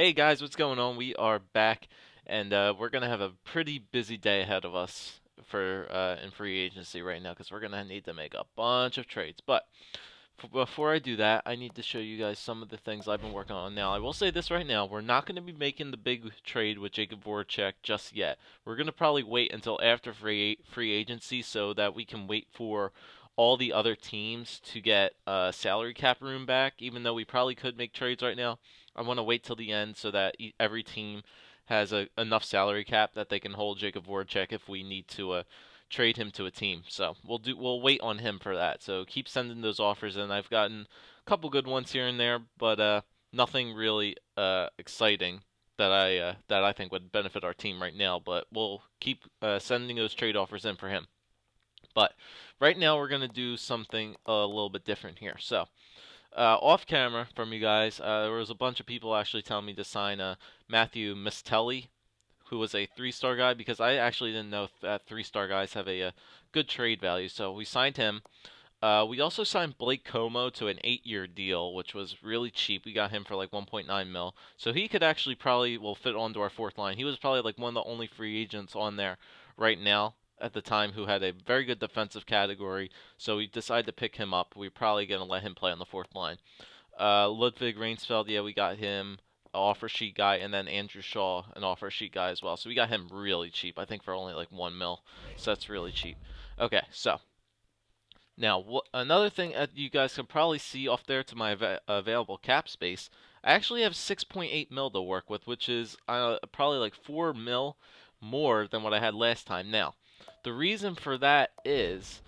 Hey guys, what's going on? We are back, and we're gonna have a pretty busy day ahead of us for in free agency right now because we're gonna need to make a bunch of trades. But before I do that, I need to show you guys some of the things I've been working on. Now, I will say this right now: we're not going to be making the big trade with Jacob Voracek just yet. We're gonna probably wait until after free agency so that we can wait for all the other teams to get salary cap room back. Even though we probably could make trades right now, I want to wait till the end so that every team has enough salary cap that they can hold Jacob Voracek if we need to trade him to a team. So we'll wait on him for that. So keep sending those offers in. I've gotten a couple good ones here and there, but nothing really exciting that I think would benefit our team right now. But we'll keep sending those trade offers in for him. But right now we're gonna do something a little bit different here. So off camera from you guys, there was a bunch of people actually telling me to sign Matthew Mistelli, who was a three-star guy, because I actually didn't know that three-star guys have a good trade value. So we signed him. We also signed Blake Como to an 8-year deal, which was really cheap. We got him for like 1.9 mil. So he could actually probably will fit onto our fourth line. He was probably like one of the only free agents on there right now at the time who had a very good defensive category. So we decided to pick him up. We're probably going to let him play on the fourth line. Ludwig Rainsfeld, yeah, we got him, offer sheet guy, and then Andrew Shaw, an offer sheet guy as well. So we got him really cheap. I think for only like 1 mil. So that's really cheap. Okay, so now another thing you guys can probably see off there to my available cap space. I actually have 6.8 mil to work with, which is probably like 4 mil more than what I had last time. Now, the reason for that is,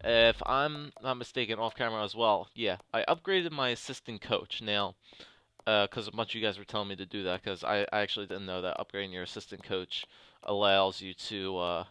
if I'm not mistaken, off camera as well, yeah, I upgraded my assistant coach. Now, because a bunch of you guys were telling me to do that, because I actually didn't know that upgrading your assistant coach allows you to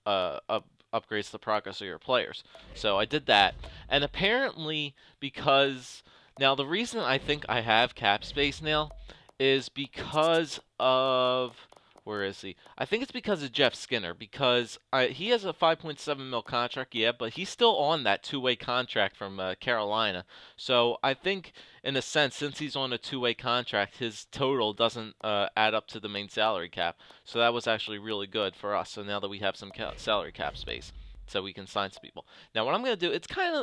upgrades the progress of your players. So I did that, and apparently because now the reason I think I have cap space now is because of where is he? I think it's because of Jeff Skinner because he has a 5.7 mil contract, yeah, but he's still on that two-way contract from Carolina. So I think in a sense, since he's on a two-way contract, his total doesn't add up to the main salary cap. So that was actually really good for us. So now that we have some salary cap space, so we can sign some people. Now what I'm gonna do, it's kind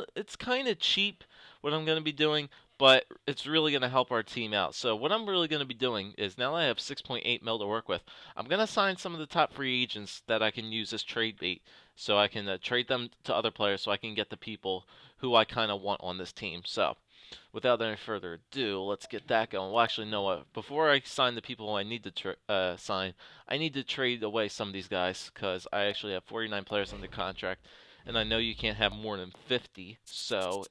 of cheap what I'm gonna be doing, but it's really gonna help our team out. So what I'm really gonna be doing is now that I have 6.8 mil to work with, I'm gonna sign some of the top free agents that I can use as trade bait, so I can trade them to other players, so I can get the people who I kind of want on this team. So without any further ado, let's get that going. Well, actually, no. Before I sign the people I need to sign, I need to trade away some of these guys because I actually have 49 players under contract, and I know you can't have more than 50. So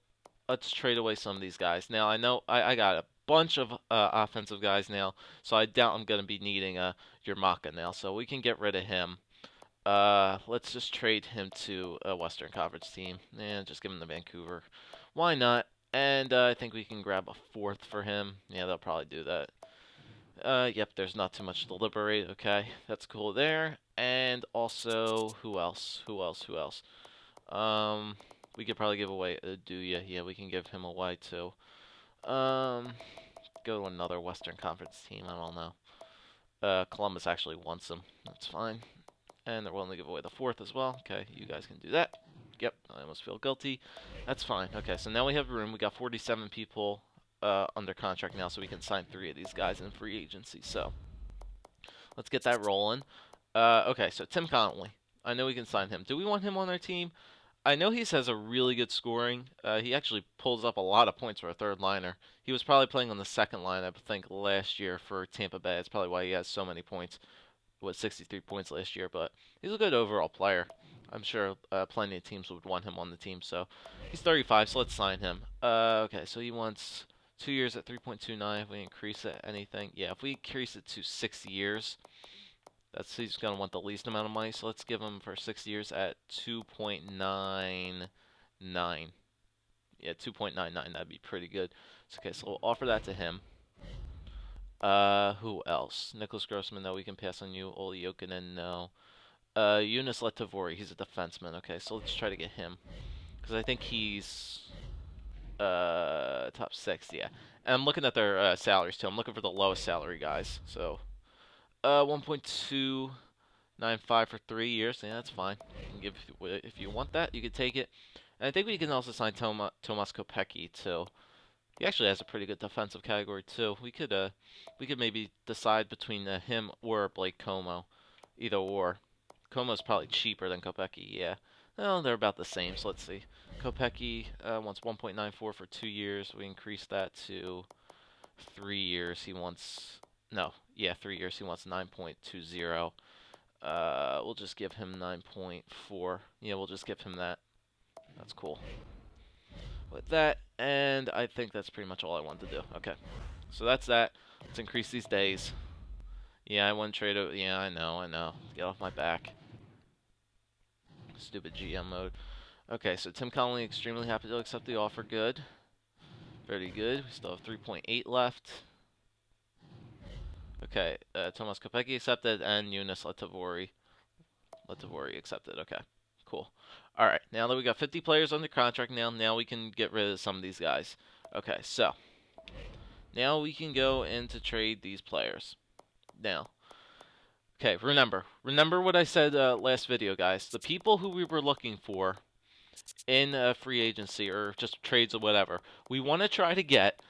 let's trade away some of these guys. Now I know I got a bunch of offensive guys now, so I doubt I'm gonna be needing your Maka now. So we can get rid of him. Let's just trade him to a Western Conference team and just give him to Vancouver. Why not? And I think we can grab a fourth for him. Yeah, they'll probably do that. Yep, there's not too much to deliberate. Okay, that's cool there. And also, who else? Who else? Who else? We could probably give away Aduya. Yeah, we can give him away too. Um, go to another Western Conference team. I don't know. Columbus actually wants him. That's fine. And they're willing to give away the fourth as well. Okay, you guys can do that. Yep, I almost feel guilty. That's fine. Okay, so now we have room. We got 47 people under contract now, so we can sign 3 of these guys in free agency. So let's get that rolling. Okay, so Tim Connolly. I know we can sign him. Do we want him on our team? I know he has a really good scoring. He actually pulls up a lot of points for a third liner. He was probably playing on the second line, I think, last year for Tampa Bay. That's probably why he has so many points. 63 points last year, but he's a good overall player. I'm sure plenty of teams would want him on the team. So he's 35, so let's sign him. Okay, so he wants 2 years at 3.29. If we increase it, anything? Yeah, if we increase it to 6 years, he's gonna want the least amount of money. So let's give him for 6 years at 2.99. Yeah, 2.99. That'd be pretty good. So, okay, so we'll offer that to him. Who else? Nicholas Grossman, no, we can pass on you. Oli Jokinen, no. Yunus Letovori, he's a defenseman. Okay, so let's try to get him. Because I think he's Top 6, yeah. And I'm looking at their salaries too. I'm looking for the lowest salary guys. So 1.295 for 3 years. Yeah, that's fine. You can give if you want that, you can take it. And I think we can also sign Tomas Kopecky too. He actually has a pretty good defensive category too. We could maybe decide between him or Blake Como, either or. Como's probably cheaper than Kopecky, yeah. Well, they're about the same, so let's see. Kopecky wants 1.94 for 2 years. We increase that to 3 years. He wants 3 years. He wants 9.20. We'll just give him 9.4. Yeah, we'll just give him that. That's cool. With that, and I think that's pretty much all I wanted to do. Okay, so that's that. Let's increase these days. Yeah, I want to trade it. Yeah, I know. Get off my back. Stupid GM mode. Okay, so Tim Connolly, extremely happy to accept the offer. Good. Very good. We still have 3.8 left. Okay, Tomas Kopecky accepted, and Eunice Latavori accepted. Okay, cool. All right, now that we got 50 players under contract, now we can get rid of some of these guys. Okay, so now we can go in to trade these players. Now, okay, remember what I said last video, guys. The people who we were looking for in free agency or just trades or whatever, we want to try to get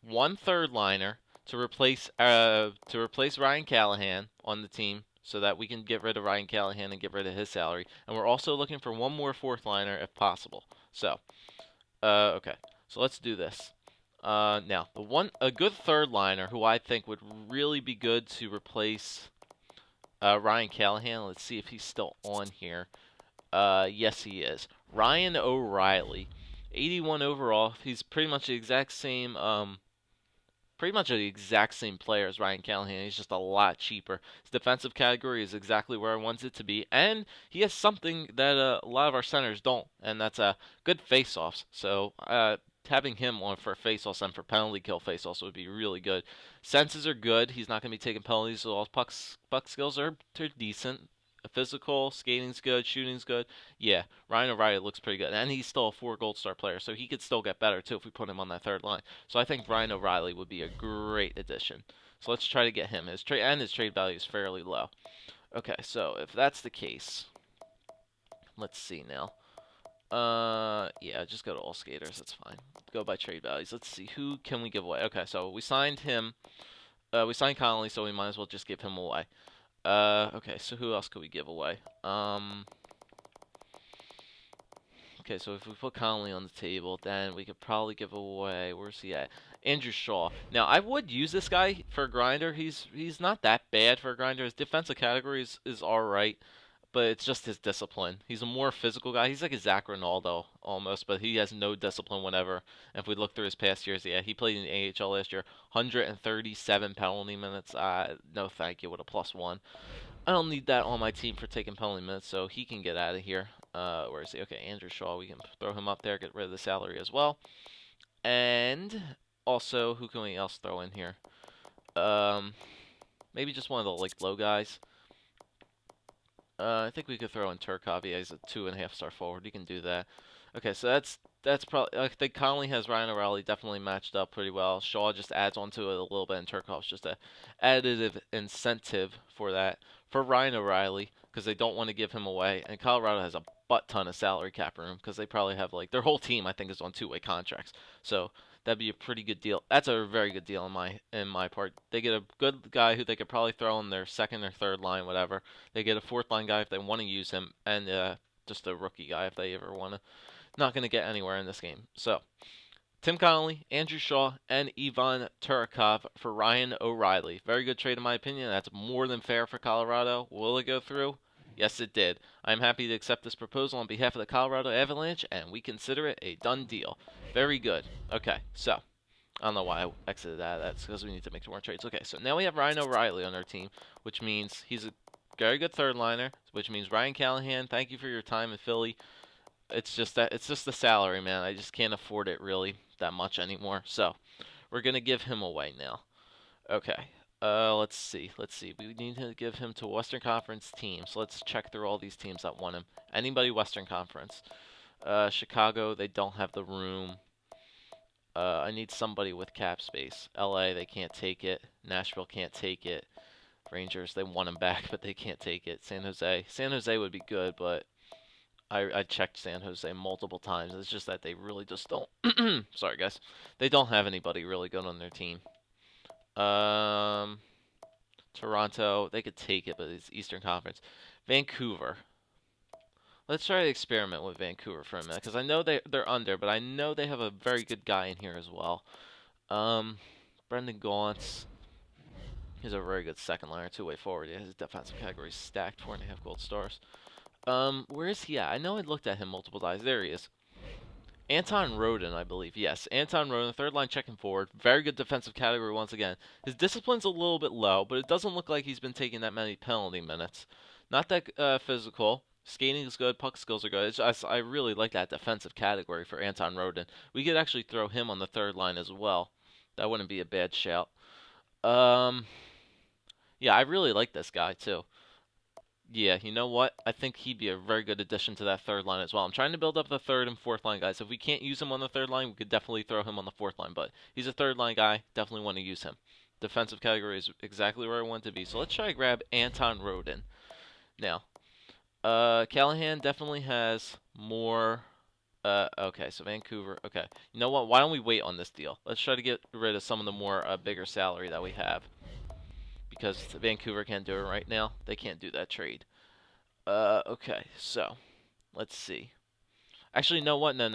one third liner to replace Ryan Callahan on the team, so that we can get rid of Ryan Callahan and get rid of his salary. And we're also looking for one more fourth liner if possible. So, okay, so let's do this. Now, a good third liner who I think would really be good to replace Ryan Callahan. Let's see if he's still on here. Yes, he is. Ryan O'Reilly, 81 overall. He's pretty much the exact same player as Ryan Callahan. He's just a lot cheaper. His defensive category is exactly where I want it to be, and he has something that a lot of our centers don't, and that's good face-offs. So having him on for face-offs and for penalty kill face-offs would be really good. Senses are good. He's not going to be taking penalties, so all his puck skills are decent. Physical, skating's good, shooting's good. Yeah, Ryan O'Reilly looks pretty good. And he's still a 4 gold star player, so he could still get better, too, if we put him on that third line. So I think Ryan O'Reilly would be a great addition. So let's try to get him. His trade value is fairly low. Okay, so if that's the case, let's see now. Yeah, just go to all skaters. That's fine. Go by trade values. Let's see, who can we give away? Okay, so we signed him. We signed Connolly, so we might as well just give him away. Okay, so who else could we give away? Okay, so if we put Connolly on the table, then we could probably give away, where's he at? Andrew Shaw. Now, I would use this guy for a grinder. He's not that bad for a grinder. His defensive category is alright, but it's just his discipline. He's a more physical guy. He's like a Zach Ronaldo almost, but he has no discipline whatever. And if we look through his past years, yeah, he played in the AHL last year, 137 penalty minutes. No thank you with a +1. I don't need that on my team for taking penalty minutes, so he can get out of here. Where is he? Okay, Andrew Shaw. We can throw him up there, get rid of the salary as well. And also, who can we else throw in here? Maybe just one of the low guys. I think we could throw in Turkov. Yeah, he's a 2.5-star forward. You can do that. Okay, so that's probably. I think Connolly has Ryan O'Reilly definitely matched up pretty well. Shaw just adds onto it a little bit, and Turkov's just a additive incentive for that for Ryan O'Reilly because they don't want to give him away. And Colorado has a butt ton of salary cap room because they probably have their whole team. I think is on 2-way contracts. So that'd be a pretty good deal. That's a very good deal in my part. They get a good guy who they could probably throw in their second or third line, whatever. They get a fourth line guy if they want to use him, and just a rookie guy if they ever want to. Not going to get anywhere in this game. So, Tim Connolly, Andrew Shaw, and Ivan Turkov for Ryan O'Reilly. Very good trade in my opinion. That's more than fair for Colorado. Will it go through? Yes, it did. I'm happy to accept this proposal on behalf of the Colorado Avalanche, and we consider it a done deal. Very good. Okay, so I don't know why I exited that. That's because we need to make more trades. Okay, so now we have Ryan O'Reilly on our team, which means he's a very good third liner, which means Ryan Callahan, thank you for your time in Philly. It's just the salary, man. I just can't afford it really that much anymore. So we're gonna give him away now. Okay. Let's see. We need to give him to a Western Conference team. So let's check through all these teams that want him. Anybody Western Conference. Chicago, they don't have the room. I need somebody with cap space. LA, they can't take it. Nashville can't take it. Rangers, they want him back, but they can't take it. San Jose. San Jose would be good, but I checked San Jose multiple times. It's just that they really just don't. Sorry, guys. They don't have anybody really good on their team. Toronto, they could take it, but it's Eastern Conference. Vancouver. Let's try to experiment with Vancouver for a minute, because I know they're under, but I know they have a very good guy in here as well. Brendan Gaunce. He's a very good second liner, two-way forward. Yeah, his defensive category is stacked, 4.5 gold stars. Where is he at? I know I looked at him multiple times. There he is. Anton Rodin, I believe. Yes, Anton Rodin, third line checking forward. Very good defensive category once again. His discipline's a little bit low, but it doesn't look like he's been taking that many penalty minutes. Not that physical. Skating is good. Puck skills are good. It's just, I really like that defensive category for Anton Rodin. We could actually throw him on the third line as well. That wouldn't be a bad shout. Yeah, I really like this guy too. Yeah, you know what? I think he'd be a very good addition to that third line as well. I'm trying to build up the third and fourth line guys. If we can't use him on the third line, we could definitely throw him on the fourth line. But he's a third line guy. Definitely want to use him. Defensive category is exactly where I want to be. So let's try to grab Anton Rodin. Now, Callahan definitely has more. Okay, so Vancouver. Okay, you know what? Why don't we wait on this deal? Let's try to get rid of some of the more bigger salary that we have. Because Vancouver can't do it right now. They can't do that trade. Okay, so let's see. Actually, know what? No.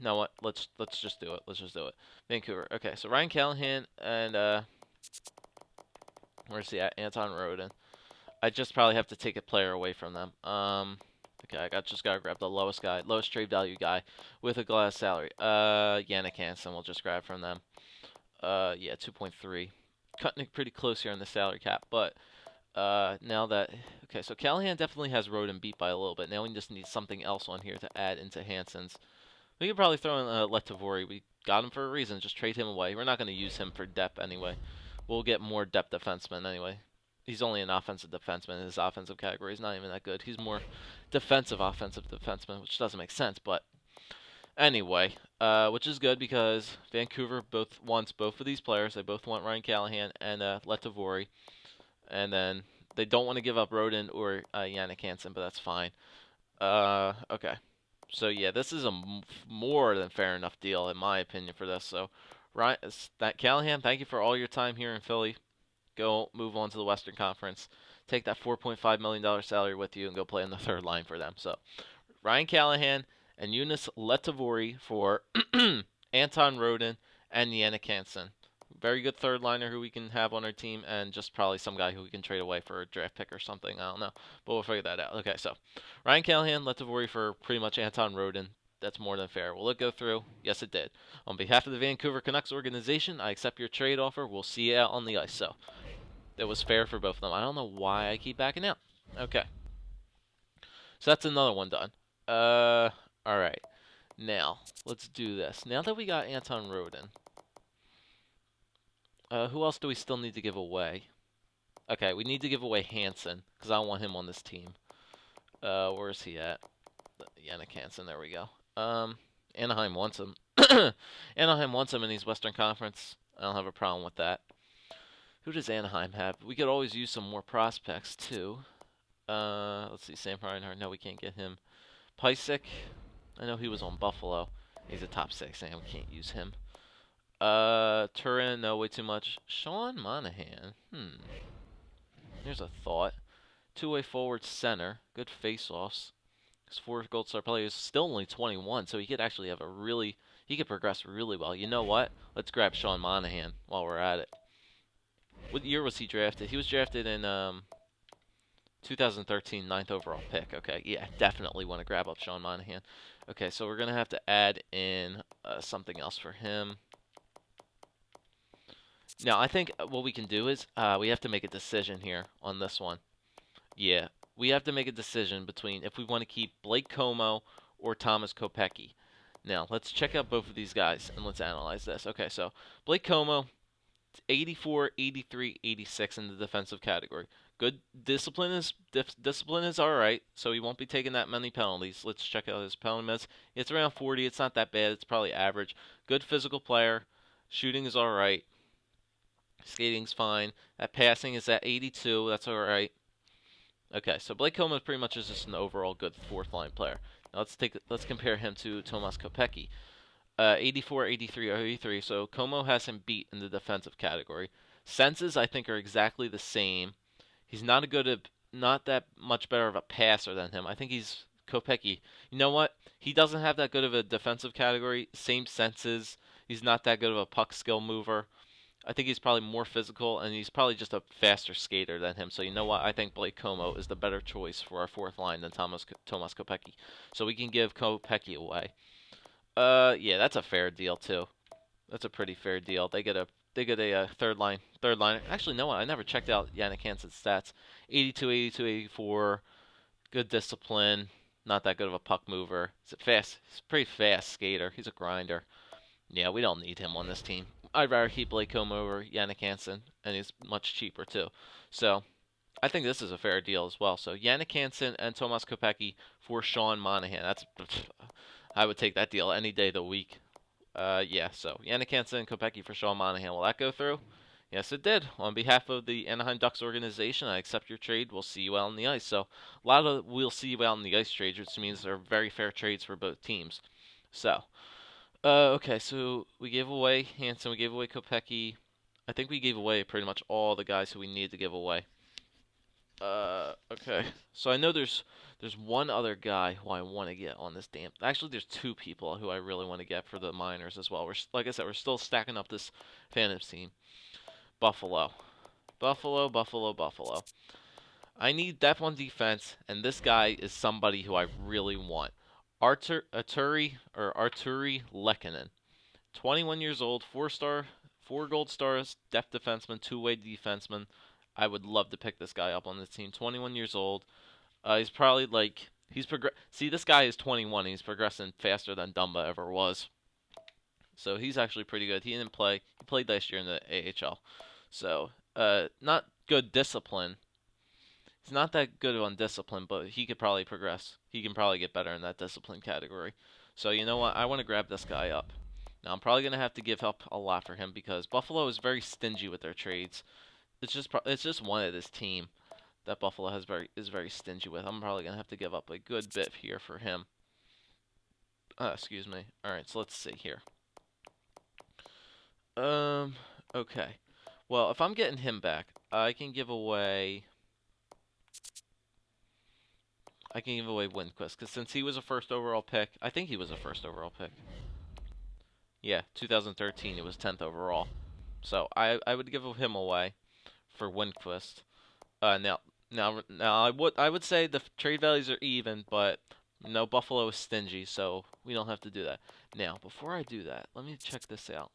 Know what? Let's just do it. Let's just do it. Vancouver. Okay, so Ryan Callahan and where's he at? Anton Rodin. I just probably have to take a player away from them. Okay, just gotta grab the lowest guy, lowest trade value guy with a glass salary. Yannick Hansen. We'll just grab from them. Yeah, 2.3. Cutting it pretty close here on the salary cap, but now that okay, so Callahan definitely has Rodin beat by a little bit. Now we just need something else on here to add into Hansen's. We could probably throw in Letovori. We got him for a reason. Just trade him away. We're not going to use him for depth anyway. We'll get more depth defensemen anyway. He's only an offensive defenseman. His offensive category is not even that good. He's more defensive offensive defenseman, which doesn't make sense, but anyway, which is good because Vancouver wants both of these players. They both want Ryan Callahan and Letovori. And then they don't want to give up Rodin or Yannick Hansen, but that's fine. Okay. So yeah, this is a more than fair enough deal in my opinion for this. So, Ryan, that Callahan, thank you for all your time here in Philly. Go move on to the Western Conference. Take that $4.5 million salary with you and go play on the third line for them. So, Ryan Callahan and Eunice Letovori for Anton Rodin and Yannick Hansen. Very good third liner who we can have on our team, and just probably some guy who we can trade away for a draft pick or something. I don't know, but we'll figure that out. Okay, so Ryan Callahan, Letovori for pretty much Anton Rodin. That's more than fair. Will it go through? Yes, it did. On behalf of the Vancouver Canucks organization, I accept your trade offer. We'll see you out on the ice. So that was fair for both of them. I don't know why I keep backing out. Okay, so that's another one done. All right. Now let's do this. Now that we got Anton Rodin. Who else do we still need to give away? Okay, we need to give away Hansen, because I don't want him on this team. Where is he at? Yannick Hansen, there we go. Anaheim wants him. Anaheim wants him in his Western Conference. I don't have a problem with that. Who does Anaheim have? We could always use some more prospects, too. Let's see, Sam Reinhart. No, we can't get him. Pysyk. I know he was on Buffalo. He's a top 6, and we can't use him. Turin, no, way too much. Sean Monahan, here's a thought. Two-way forward center, good face-offs. His 4 gold star player is still only 21, so he could actually have he could progress really well. You know what? Let's grab Sean Monahan while we're at it. What year was he drafted? He was drafted in 2013, 9th overall pick. Okay, yeah, definitely want to grab up Sean Monahan. Okay, so we're gonna have to add in something else for him. Now, I think what we can do is we have to make a decision here on this one. Yeah, we have to make a decision between if we want to keep Blake Como or Thomas Kopecky. Now, let's check out both of these guys and let's analyze this. Okay, so Blake Como, 84, 83, 86 in the defensive category. Good discipline is all right, so he won't be taking that many penalties. Let's check out his penalty minutes. It's around 40. It's not that bad. It's probably average. Good physical player. Shooting is all right. Skating's fine. That passing is at 82. That's all right. Okay, so Blake Coleman pretty much is just an overall good fourth line player. Now let's compare him to Tomas Kopecky. 84, 83, 83. So Como has him beat in the defensive category. Senses I think are exactly the same. He's not that much better of a passer than him. I think he's Kopecky. You know what? He doesn't have that good of a defensive category. Same senses. He's not that good of a puck skill mover. I think he's probably more physical, and he's probably just a faster skater than him. So you know what? I think Blake Como is the better choice for our fourth line than Tomas Kopecky. So we can give Kopecky away. Yeah, that's a fair deal too. That's a pretty fair deal. They get a third line. Actually, no, I never checked out Yannick Hansen's stats. 82, 82, 84. Good discipline. Not that good of a puck mover. He's a pretty fast skater. He's a grinder. Yeah, we don't need him on this team. I'd rather keep Blake Coleman over Yannick Hansen, and he's much cheaper too. So I think this is a fair deal as well. So Yannick Hansen and Tomas Kopecky for Sean Monahan. I would take that deal any day of the week. Yeah, so Yannick Hansen and Kopecky for Sean Monahan. Will that go through? Yes, it did. On behalf of the Anaheim Ducks organization, I accept your trade. We'll see you out on the ice. So a lot of we'll see you out on the ice trades, which means they're very fair trades for both teams. So, okay, so we gave away Hansen, we gave away Kopecky. I think we gave away pretty much all the guys who we need to give away. Okay. So I know there's one other guy who I want to get on this damn. Actually, there's two people who I really want to get for the minors as well. Like I said, we're still stacking up this fantasy team. Buffalo. Buffalo. I need depth on defense, and this guy is somebody who I really want. Arturi Lehkonen. 21 years old, 4 gold stars, depth defenseman, two-way defenseman. I would love to pick this guy up on this team. 21 years old. He's probably like See, this guy is 21. He's progressing faster than Dumba ever was. So he's actually pretty good. He didn't play. He played last year in the AHL. So not good discipline. He's not that good on discipline, but he could probably progress. He can probably get better in that discipline category. So you know what? I want to grab this guy up. Now I'm probably gonna have to give up a lot for him because Buffalo is very stingy with their trades. It's just one of this team that Buffalo is very stingy with. I'm probably gonna have to give up a good bit here for him. Excuse me. All right, so let's see here. Okay. Well, if I'm getting him back, I can give away Windquist because since he was a first overall pick, I think he was a first overall pick. Yeah, 2013, he was 10th overall. So I would give him away for Windquist. Now I would say the trade values are even, but no, Buffalo is stingy, so we don't have to do that. Now, before I do that, let me check this out.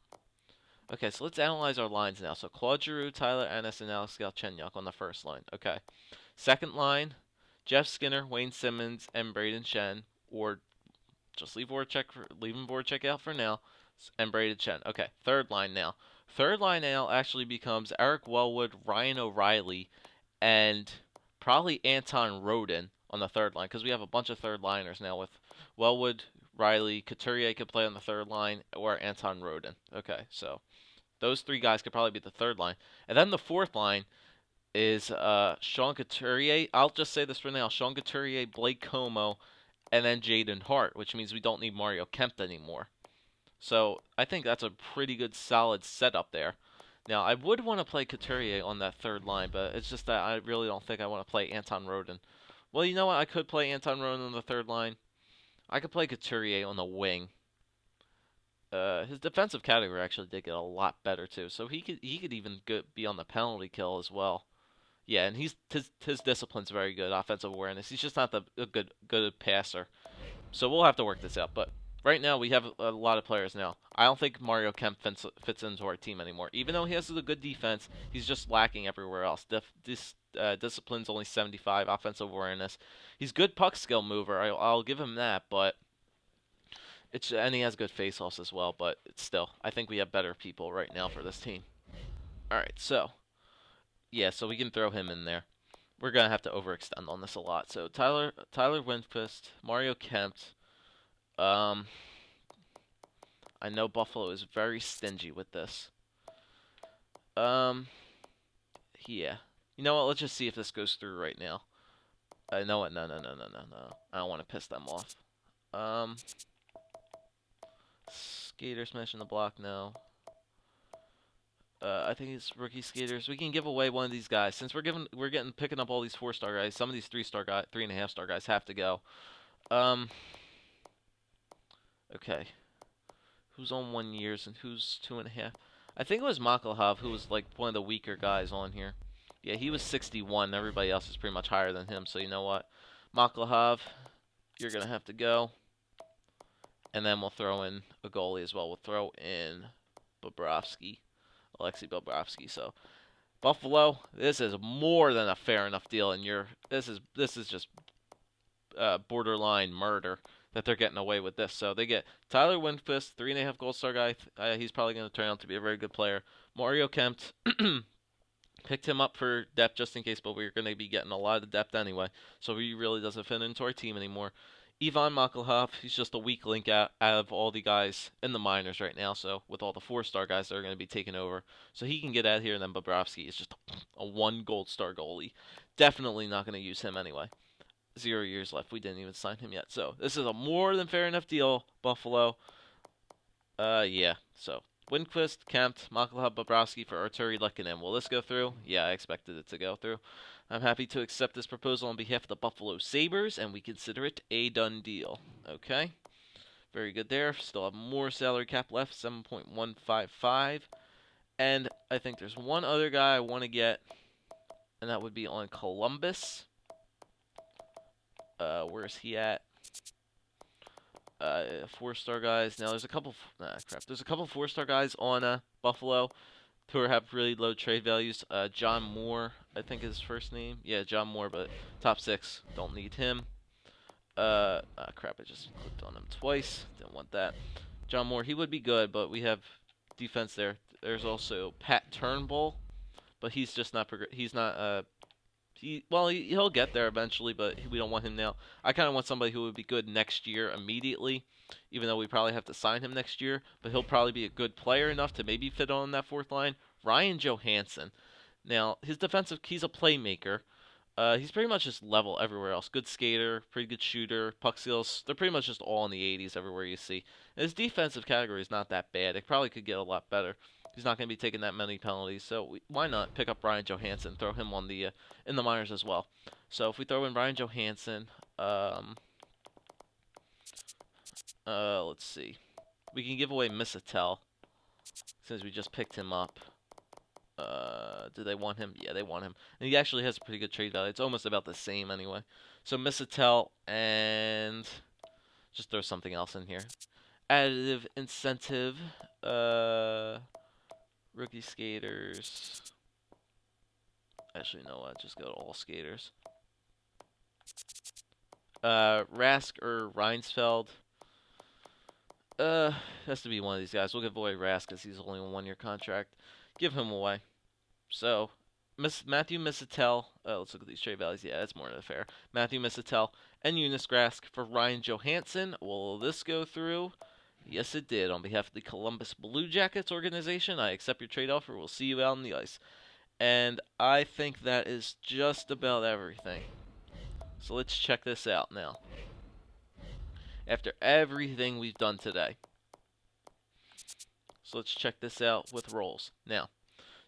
Okay, so let's analyze our lines now. So Claude Giroux, Tyler Ennis, and Alex Galchenyuk on the first line. Okay. Second line, Jeff Skinner, Wayne Simmons, and Braden Shen, or just leave Voracek out for now, and Braden Shen. Okay, third line now. Third line now actually becomes Eric Wellwood, Ryan O'Reilly, and probably Anton Rodin on the third line because we have a bunch of third liners now with Wellwood, Riley, Couturier could play on the third line, or Anton Rodin. Okay, so those three guys could probably be the third line. And then the fourth line is Sean Couturier. I'll just say this for now. Sean Couturier, Blake Como, and then Jaden Hart, which means we don't need Mario Kempt anymore. So I think that's a pretty good solid setup there. Now, I would want to play Couturier on that third line, but it's just that I really don't think I want to play Anton Rodin. Well, you know what? I could play Anton Rodin on the third line. I could play Couturier on the wing. His defensive category actually did get a lot better too, so he could even be on the penalty kill as well. Yeah, and his discipline's very good, offensive awareness. He's just not a good passer. So we'll have to work this out. But right now we have a lot of players now. I don't think Mario Kemp fits into our team anymore. Even though he has a good defense, he's just lacking everywhere else. Discipline's only 75, offensive awareness. He's good puck skill mover. I'll give him that, but and he has good face-offs as well. But still, I think we have better people right now for this team. All right, so yeah, so we can throw him in there. we're gonna have to overextend on this a lot. So Tyler Winquist, Mario Kempt. Um, I know Buffalo is very stingy with this. Um, yeah. You know what? Let's just see if this goes through right now. I know it. No, no, no, no, no, no. I don't want to piss them off. Um, Skater smashing the block. No. I think it's rookie skaters. We can give away one of these guys since we're picking up all these 4-star guys. Some of these 3-star guys, 3.5-star guys have to go. Um, okay. Who's on 1 years and who's 2.5? I think it was Makalov who was like one of the weaker guys on here. Yeah, he was 61. Everybody else is pretty much higher than him. So you know what, Makalov, you're gonna have to go. And then we'll throw in a goalie as well. We'll throw in Bobrovsky, Alexei Bobrovsky. So Buffalo, this is more than a fair enough deal, and this is just borderline murder that they're getting away with this. So they get Tyler Winquist, 3.5 gold star guy. He's probably going to turn out to be a very good player. Mario Kempt, picked him up for depth just in case, but we're going to be getting a lot of depth anyway. So he really doesn't fit into our team anymore. Ivan Makalov, he's just a weak link out of all the guys in the minors right now. So with all the 4-star guys that are going to be taking over, so he can get out here. And then Bobrovsky is just a 1 gold star goalie. Definitely not going to use him anyway. 0 years left. We didn't even sign him yet. So this is a more than fair enough deal, Buffalo. Yeah. So Winquist, Kempt, Makalov, Bobrovsky for Arturi Lehkonen. Will this go through? Yeah, I expected it to go through. I'm happy to accept this proposal on behalf of the Buffalo Sabres, and we consider it a done deal. Okay. Very good there. Still have more salary cap left, 7.155. And I think there's one other guy I want to get, and that would be on Columbus. Where's he at? 4-star guys. Now there's a couple. There's a couple 4-star guys on Buffalo who have really low trade values. John Moore, I think is his first name. Yeah, John Moore, but top 6. Don't need him. I just clicked on him twice. Didn't want that. John Moore, he would be good, but we have defense there. There's also Pat Turnbull, but he's just not. He's not. He'll get there eventually, but we don't want him now. I kind of want somebody who would be good next year immediately, even though we probably have to sign him next year. But he'll probably be a good player enough to maybe fit on that 4th line. Ryan Johansson. Now, he's a playmaker. He's pretty much just level everywhere else. Good skater, pretty good shooter, puck skills. They're pretty much just all in the 80s everywhere you see. And his defensive category is not that bad. It probably could get a lot better. He's not going to be taking that many penalties, so why not pick up Ryan Johansson, throw him on the in the minors as well. So if we throw in Ryan Johansson, let's see, we can give away Misatel since we just picked him up. Do they want him? Yeah, they want him. And he actually has a pretty good trade value. It's almost about the same anyway. So Misatel and just throw something else in here. Additive incentive. Rookie skaters. Actually, no, just go to all skaters. Rask or Reinsfeld. Has to be one of these guys. We'll give away Rask because he's only on 1-year contract. Give him away. So, Matthew Misatel. Let's look at these trade values. Yeah, that's more than fair. Matthew Misatel and Eunice Rask for Ryan Johansson. Will this go through? Yes, it did. On behalf of the Columbus Blue Jackets organization, I accept your trade offer. We'll see you out on the ice. And I think that is just about everything. So let's check this out now. After everything we've done today. So let's check this out with roles. Now,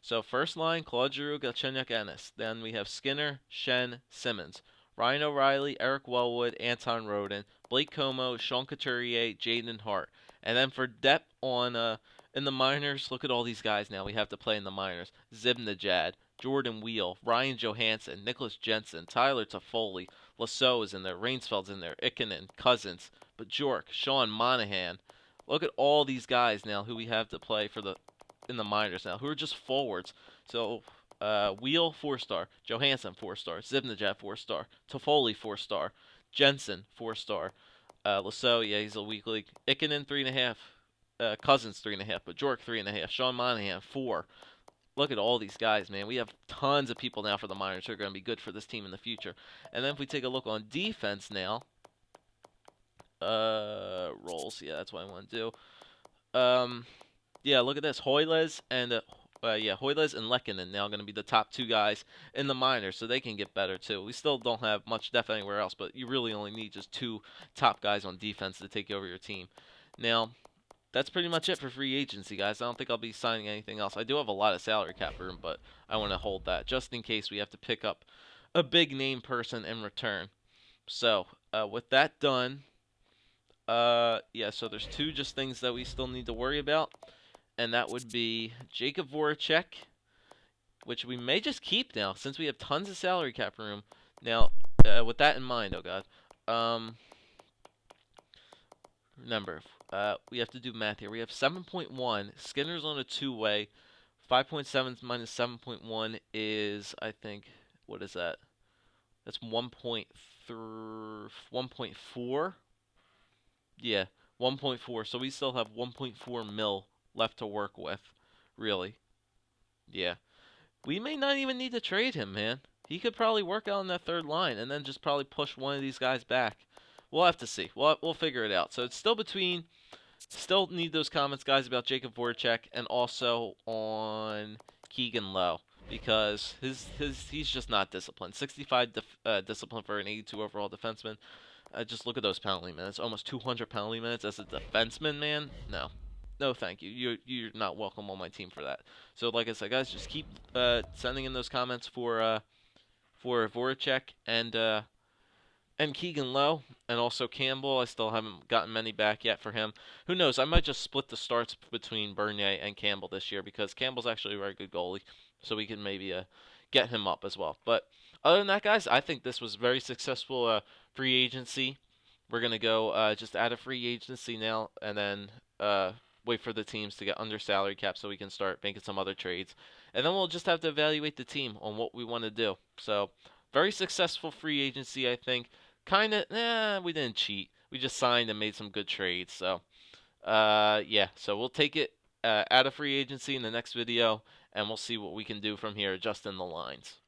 so first line, Claude Giroux, Galchenyuk, Ennis. Then we have Skinner, Shen, Simmons. Ryan O'Reilly, Eric Wellwood, Anton Rodin, Blake Como, Sean Couturier, Jaden Hart. And then for depth on in the minors, look at all these guys now we have to play in the minors. Zibnejad, Jordan Wheel, Ryan Johansson, Nicholas Jensen, Tyler Toffoli, Lasso is in there, Rainsfeld's in there, Ikonen, Cousins, Bajork, Sean Monahan. Look at all these guys now who we have to play for in the minors now, who are just forwards. So Wheel 4-star, Johansson 4-star, Zibnejad 4-star, Toffoli 4-star, Jensen 4-star, Lasso, yeah, he's a weak league. Ikonen 3.5, Cousins 3.5, Bajork 3.5, Sean Monahan 4. look at all these guys, man. We have tons of people now for the minors who are going to be good for this team in the future. And then if we take a look on defense now, roles. Yeah, that's what I want to do. Yeah, look at this. Hoyles and Hoyles and Lehkonen now going to be the top two guys in the minors, so they can get better too. We still don't have much depth anywhere else, but you really only need just two top guys on defense to take over your team. Now, that's pretty much it for free agency, guys. I don't think I'll be signing anything else. I do have a lot of salary cap room, but I want to hold that just in case we have to pick up a big name person in return. So, with that done, yeah, so there's two just things that we still need to worry about, and that would be Jacob Voracek, which we may just keep now since we have tons of salary cap room. Now, with that in mind, oh god, remember, we have to do math here. We have 7.1. Skinner's on a two-way. 5.7 minus 7.1 is, I think, what is that? That's 1.4. Yeah, 1.4. So we still have 1.4 mil left to work with, really. Yeah. We may not even need to trade him, man. He could probably work out on that third line and then just probably push one of these guys back. We'll have to see. We'll figure it out. So it's still between. Still need those comments, guys, about Jacob Voracek and also on Keegan Lowe because he's just not disciplined. 65 discipline for an 82 overall defenseman. Just look at those penalty minutes. Almost 200 penalty minutes as a defenseman, man. No. No, thank you. You're not welcome on my team for that. So, like I said, guys, just keep sending in those comments for Voracek and Keegan Lowe, and also Campbell. I still haven't gotten many back yet for him. Who knows? I might just split the starts between Bernier and Campbell this year because Campbell's actually a very good goalie, so we can maybe get him up as well. But other than that, guys, I think this was very successful free agency. We're gonna go just add a free agency now, and then wait for the teams to get under salary cap so we can start making some other trades, and then we'll just have to evaluate the team on what we want to do. So very successful free agency, I think. Kind of, we didn't cheat. We just signed and made some good trades. So, yeah. So we'll take it out of free agency in the next video, and we'll see what we can do from here, just in the lines.